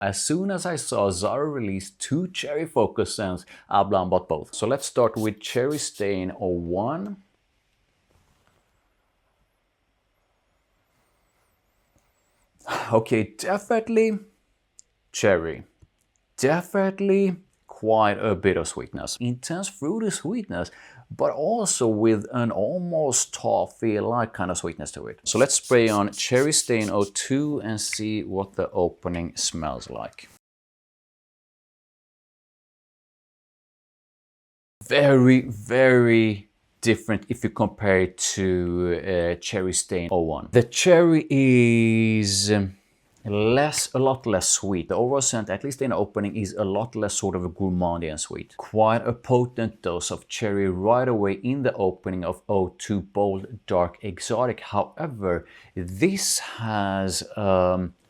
As soon as I saw Zara release 2 cherry focus scents, I bought both. So let's start with Cherry Stain 01. Okay, definitely cherry. Definitely quite a bit of sweetness. Intense fruity sweetness, but also with an almost toffee-like kind of sweetness to it. So let's spray on Cherry Stain 02 and see what the opening smells like. Very, very different if you compare it to Cherry Stain 01. The cherry is a lot less sweet. The overall scent, at least in the opening, is a lot less sort of a gourmandy and sweet. Quite a potent dose of cherry right away in the opening of 02 Bold Dark Exotic. However, this has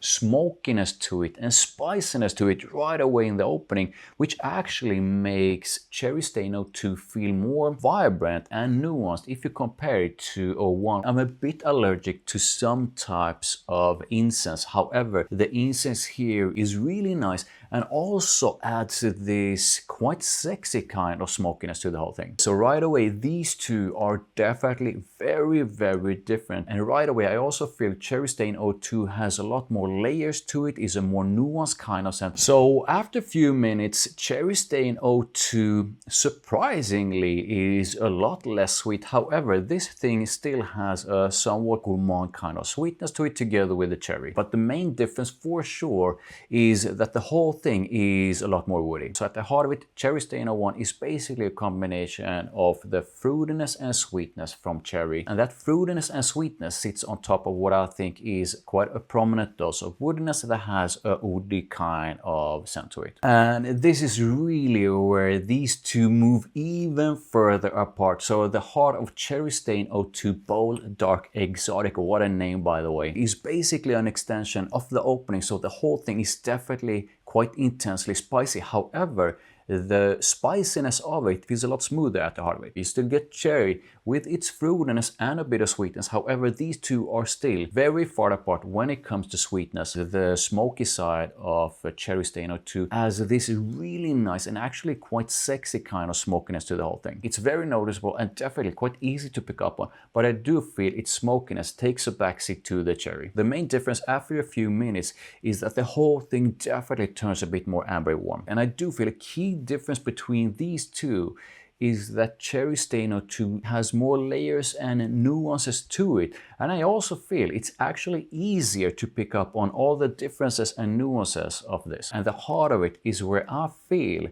smokiness to it and spiciness to it right away in the opening, which actually makes Cherry Stain 02 feel more vibrant and nuanced if you compare it to 01. I'm a bit allergic to some types of incense. However, the incense here is really nice and also adds this quite sexy kind of smokiness to the whole thing. So right away, these two are definitely very, very different. And right away, I also feel Cherry Stain 02 has a lot more layers to it, is a more nuanced kind of scent. So after a few minutes, Cherry Stain 02 surprisingly is a lot less sweet. However, this thing still has a somewhat gourmand kind of sweetness to it together with the cherry. But the main difference for sure is that the whole thing is a lot more woody. So at the heart of it, Cherry Stain 01 is basically a combination of the fruitiness and sweetness from cherry. And that fruitiness and sweetness sits on top of what I think is quite a prominent dose of woodiness that has a woody kind of scent to it. And this is really where these two move even further apart. So the heart of Cherry Stain 02 Bold Dark Exotic, what a name by the way, is basically an extension of the opening. So the whole thing is definitely quite intensely spicy. However, the spiciness of it feels a lot smoother at the heart of it. You still get cherry with its fruitiness and a bit of sweetness. However, these two are still very far apart when it comes to sweetness. The smoky side of Cherry Stain 02 has this really nice and actually quite sexy kind of smokiness to the whole thing. It's very noticeable and definitely quite easy to pick up on, but I do feel its smokiness takes a backseat to the cherry. The main difference after a few minutes is that the whole thing definitely turns a bit more amber warm. And I do feel a key difference between these two is that Cherry Stain 02 has more layers and nuances to it. And I also feel it's actually easier to pick up on all the differences and nuances of this. And the heart of it is where I feel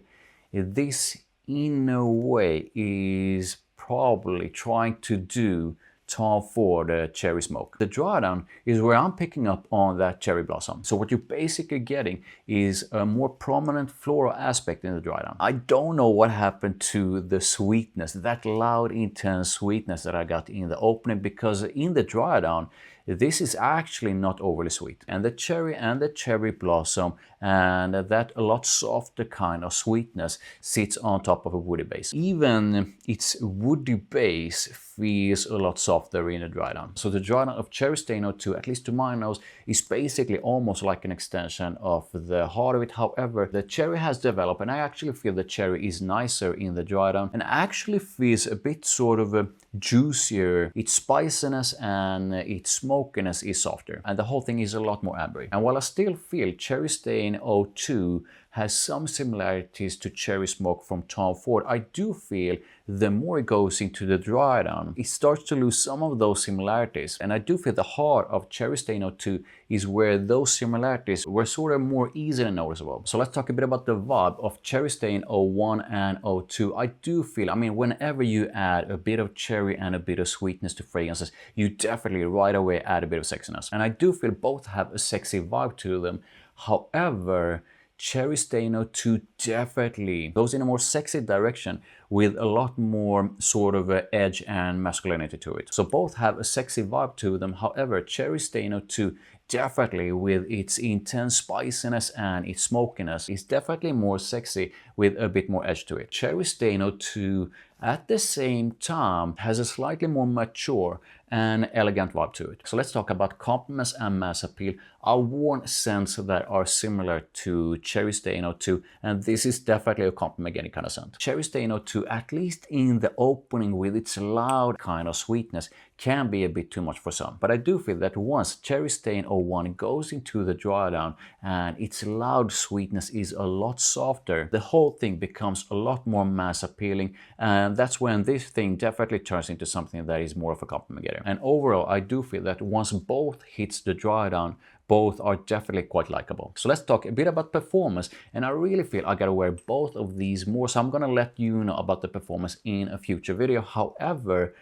this in a way is probably trying to do Tom Ford cherry smoke. The dry down is where I'm picking up on that cherry blossom. So what you're basically getting is a more prominent floral aspect in the dry down. I don't know what happened to the sweetness, that loud, intense sweetness that I got in the opening, because in the dry down, this is actually not overly sweet. And the cherry blossom and that a lot softer kind of sweetness sits on top of a woody base. Even its woody base feels a lot softer in the dry down. So the dry down of Cherry Stain 02, at least to my nose, is basically almost like an extension of the heart of it. However, the cherry has developed, and I actually feel the cherry is nicer in the dry down and actually feels a bit sort of a juicier. Its spiciness and its smokiness is softer, and the whole thing is a lot more ambery. And while I still feel Cherry Stain 02 has some similarities to cherry smoke from Tom Ford, I do feel the more it goes into the dry down, it starts to lose some of those similarities. And I do feel the heart of Cherry Stain 02 is where those similarities were sort of more easily noticeable. So let's talk a bit about the vibe of Cherry Stain 01 and 02. I do feel, I mean, whenever you add a bit of cherry and a bit of sweetness to fragrances, you definitely right away add a bit of sexiness. And I do feel both have a sexy vibe to them. However, Cherry Stain 02 definitely goes in a more sexy direction with a lot more sort of edge and masculinity to it. So both have a sexy vibe to them. However, Cherry Stain 02 definitely with its intense spiciness and its smokiness is definitely more sexy with a bit more edge to it. Cherry Stain 02 at the same time has a slightly more mature and elegant vibe to it. So let's talk about compliments and mass appeal. I want scents that are similar to Cherry Stain 02, and this is definitely a compliment getting kind of scent. Cherry Stain 02, at least in the opening with its loud kind of sweetness, can be a bit too much for some. But I do feel that once Cherry Stain 01 goes into the dry down and its loud sweetness is a lot softer, the whole thing becomes a lot more mass appealing, and that's when this thing definitely turns into something that is more of a compliment getter. And overall, I do feel that once both hits the dry down, both are definitely quite likable. So let's talk a bit about performance, and I really feel I gotta wear both of these more, so I'm gonna let you know about the performance in a future video. However,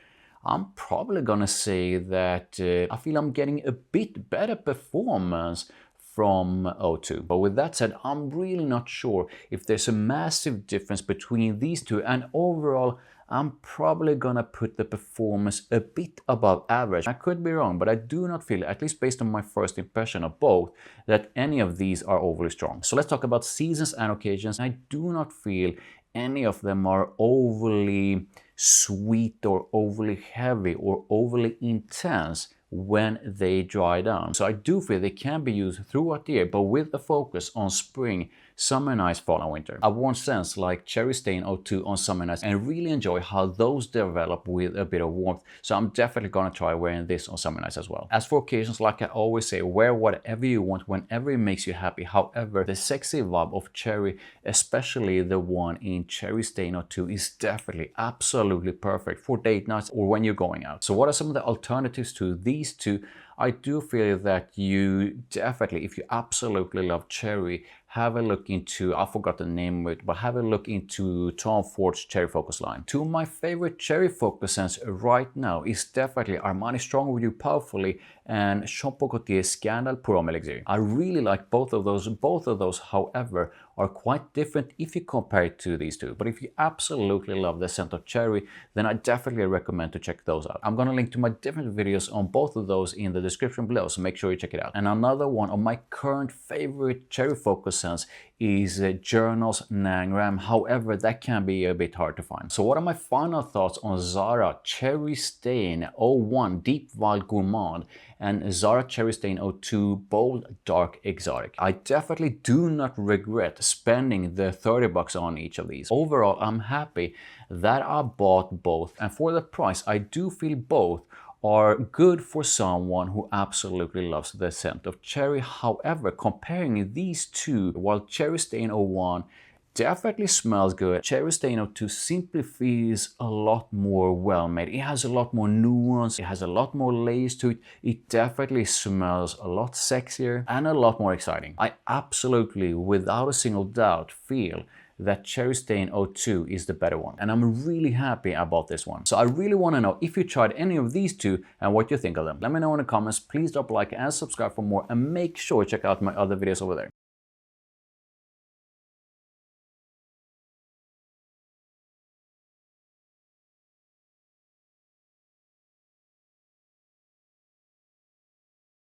I'm probably gonna say that I feel I'm getting a bit better performance from O2. But with that said, I'm really not sure if there's a massive difference between these two, and overall I'm probably gonna put the performance a bit above average. I could be wrong, but I do not feel, at least based on my first impression of both, that any of these are overly strong. So let's talk about seasons and occasions. I do not feel any of them are overly sweet or overly heavy or overly intense when they dry down. So I do feel they can be used throughout the year, but with a focus on spring, summer nights, fall and winter. I've worn scents like Cherry Stain 02 on summer nights and really enjoy how those develop with a bit of warmth. So I'm definitely gonna try wearing this on summer nights as well. As for occasions, like I always say, wear whatever you want whenever it makes you happy. However, the sexy vibe of cherry, especially the one in Cherry Stain 02, is definitely absolutely perfect for date nights or when you're going out. So what are some of the alternatives to these two? I do feel that you definitely, if you absolutely love cherry, have a look into, I forgot the name of it, but have a look into Tom Ford's Cherry Focus line. Two of my favorite cherry focus scents right now is definitely Armani Stronger with You Powerfully and Jean-Paul Gaultier's Scandal Elixir. I really like both of those. Both of those, however, are quite different if you compare it to these two. But if you absolutely love the scent of cherry, then I definitely recommend to check those out. I'm gonna link to my different videos on both of those in the description below, so make sure you check it out. And another one of my current favorite cherry focus scents is Journal's Nang Ram. However, that can be a bit hard to find. So what are my final thoughts on Zara Cherry Stain 01 Deep Wild Gourmand and Zara Cherry Stain 02 Bold Dark Exotic? I definitely do not regret spending the 30 bucks on each of these. Overall, I'm happy that I bought both, and for the price, I do feel both are good for someone who absolutely loves the scent of cherry. However, comparing these two, while Cherry Stain 01 definitely smells good, Cherry Stain 02 simply feels a lot more well made. It has a lot more nuance, it has a lot more layers to it. It definitely smells a lot sexier and a lot more exciting. I absolutely, without a single doubt, feel that Cherry Stain 02 is the better one, and I'm really happy about this one. So I really want to know if you tried any of these two and what you think of them. Let me know in the comments. Please drop a like and subscribe for more, and make sure to check out my other videos over there.